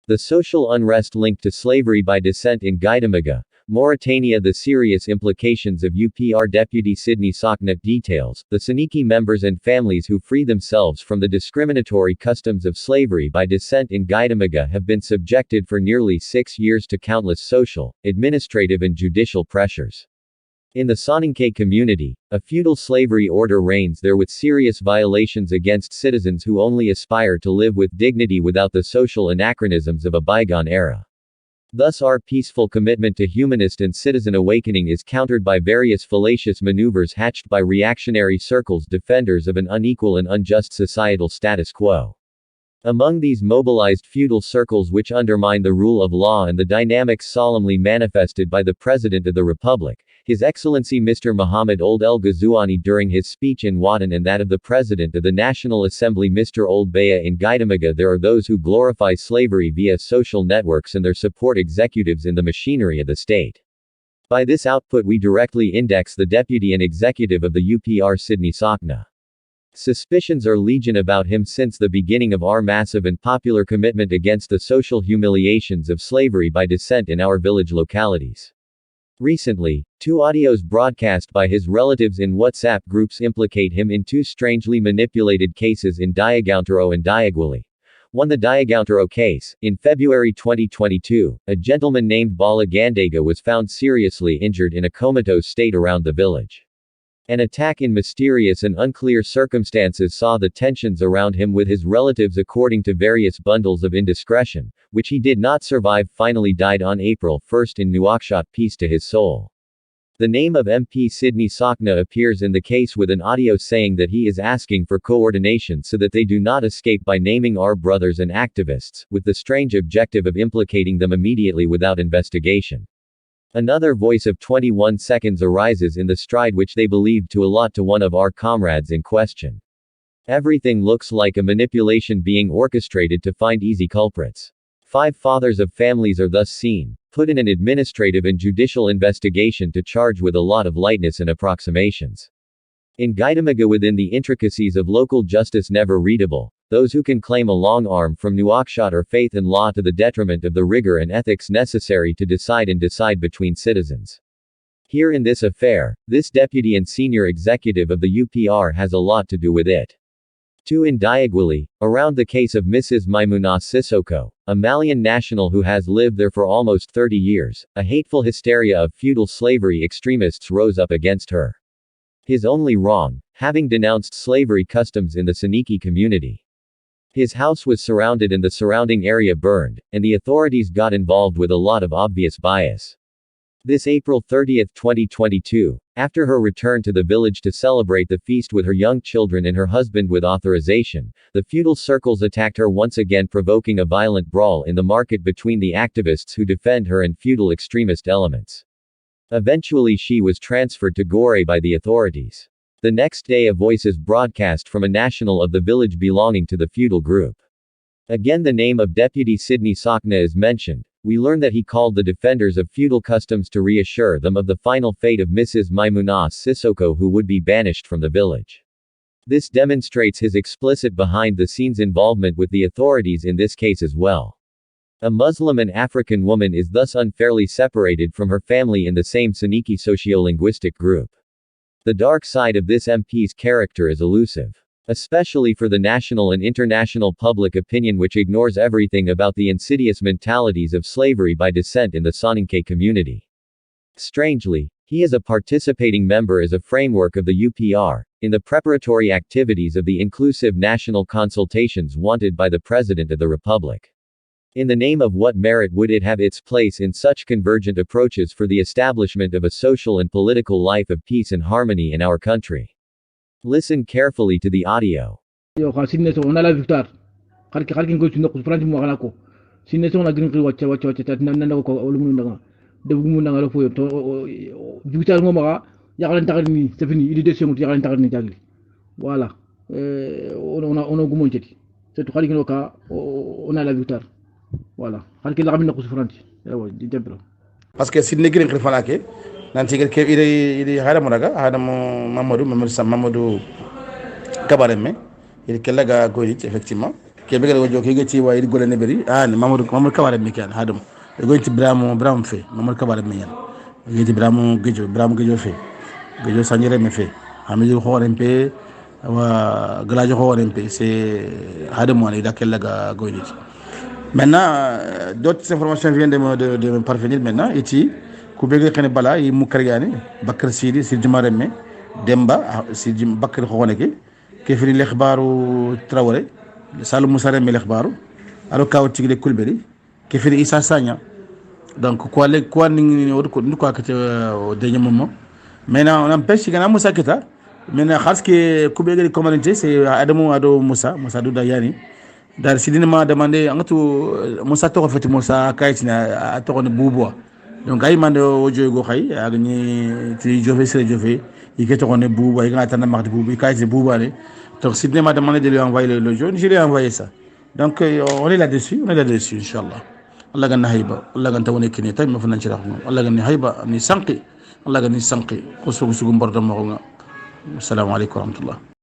The social unrest linked to slavery by descent in Gaidamaga, Mauritania. The serious implications of UPR Deputy Sidney Sokhona details, the Soniki members and families who free themselves from the discriminatory customs of slavery by descent in Gaidamaga have been subjected for nearly 6 years to countless social, administrative and judicial pressures. In the Soninke community, a feudal slavery order reigns there with serious violations against citizens who only aspire to live with dignity without the social anachronisms of a bygone era. Thus our peaceful commitment to humanist and citizen awakening is countered by various fallacious maneuvers hatched by reactionary circles defenders of an unequal and unjust societal status quo. Among these mobilized feudal circles which undermine the rule of law and the dynamics solemnly manifested by the President of the Republic, His Excellency Mr. Mohammed Ould El Ghazouani during his speech in Watan and that of the President of the National Assembly Mr. Ould Baya in Gaidamaga, there are those who glorify slavery via social networks and their support executives in the machinery of the state. By this output we directly index the Deputy and Executive of the UPR Sidney Sokhona. Suspicions are legion about him since the beginning of our massive and popular commitment against the social humiliations of slavery by descent in our village localities. Recently, 2 audios broadcast by his relatives in WhatsApp groups implicate him in 2 strangely manipulated cases in Diagountaro and Diaguili. 1. The Diagountaro case. In February 2022, a gentleman named Bala Gandega was found seriously injured in a comatose state around the village. An attack in mysterious and unclear circumstances saw the tensions around him with his relatives according to various bundles of indiscretion, which he did not survive, finally died on April 1 in Nouakchott. Peace to his soul. The name of MP Sidney Sokhona appears in the case with an audio saying that he is asking for coordination so that they do not escape by naming our brothers and activists, with the strange objective of implicating them immediately without investigation. Another voice of 21 seconds arises in the stride which they believed to allot to one of our comrades in question. Everything looks like a manipulation being orchestrated to find easy culprits. 5 fathers of families are thus seen, put in an administrative and judicial investigation to charge with a lot of lightness and approximations. In Gaidamaga, within the intricacies of local justice never readable, those who can claim a long arm from Nouakchott are faith and law to the detriment of the rigor and ethics necessary to decide between citizens. Here in this affair, this deputy and senior executive of the UPR has a lot to do with it. 2. In Diaguili, around the case of Mrs. Maimouna Sissoko, a Malian national who has lived there for almost 30 years, a hateful hysteria of feudal slavery extremists rose up against her. His only wrong, having denounced slavery customs in the Soniki community. His house was surrounded and the surrounding area burned, and the authorities got involved with a lot of obvious bias. This April 30, 2022, after her return to the village to celebrate the feast with her young children and her husband with authorization, the feudal circles attacked her once again, provoking a violent brawl in the market between the activists who defend her and feudal extremist elements. Eventually she was transferred to Gore by the authorities. The next day a voice is broadcast from a national of the village belonging to the feudal group. Again the name of Deputy Sidney Sokhona is mentioned. We learn that he called the defenders of feudal customs to reassure them of the final fate of Mrs. Maimouna Sissoko, who would be banished from the village. This demonstrates his explicit behind-the-scenes involvement with the authorities in this case as well. A Muslim and African woman is thus unfairly separated from her family in the same Soniki sociolinguistic group. The dark side of this MP's character is elusive. Especially for the national and international public opinion, which ignores everything about the insidious mentalities of slavery by descent in the Soninke community. Strangely, he is a participating member as a framework of the UPR, in the preparatory activities of the inclusive national consultations wanted by the President of the Republic. In the name of what merit would it have its place in such convergent approaches for the establishment of a social and political life of peace and harmony in our country? Listen carefully to the audio. Parce que Sidney Green Krifanake, Nantiger il Haramonaga, Mamadou Kabareme, il Kelaga Goït, effectivement. kebe gele wojo kege ci wa iri gole ne beri mamadou kabare mi kan hadum e go ci bram fe mamadou kabare mi yan yiti bram gejo fe gejo sanjere me fe hamidou khorempe wa galajo khorempe c'est hadum woni dakel ga goyni. Maintenant d'autres informations viennent de me parvenir maintenant ici kubege xene bala yi mukariyani bakar sidi sidi maremme demba sidi bakar khoneke kefini l'ikhbaru Traoré Salou Moussa Reme l'ikhbaru alo kaw tigre kulberi kefini Issa Sagna donc quoi ni quoi que au dernier moment maintenant on empêche que Moussa Kita maintenant parce que kubege communauté c'est Ado Moussa Douda Yani dar sidina ma demandé angatu Moussa to fait Moussa kaytina to ne bubo donc ay mande o jogo xay ak ni ti jofé sere jofé il to ne bubo ay ngata na mardi bubo kaytina bubo ale donc sidina ma demandé de lui envoyer le jaune je lui ai envoyé ça donc on est là-dessus inchallah Allah ganna hayba Allah ganta woni kini tay ma fanan ci rax Allah ganni hayba ni sanqi Allah ganni sanqi ko sugu bordo mo nga assalamu alaykum wa rahmatullah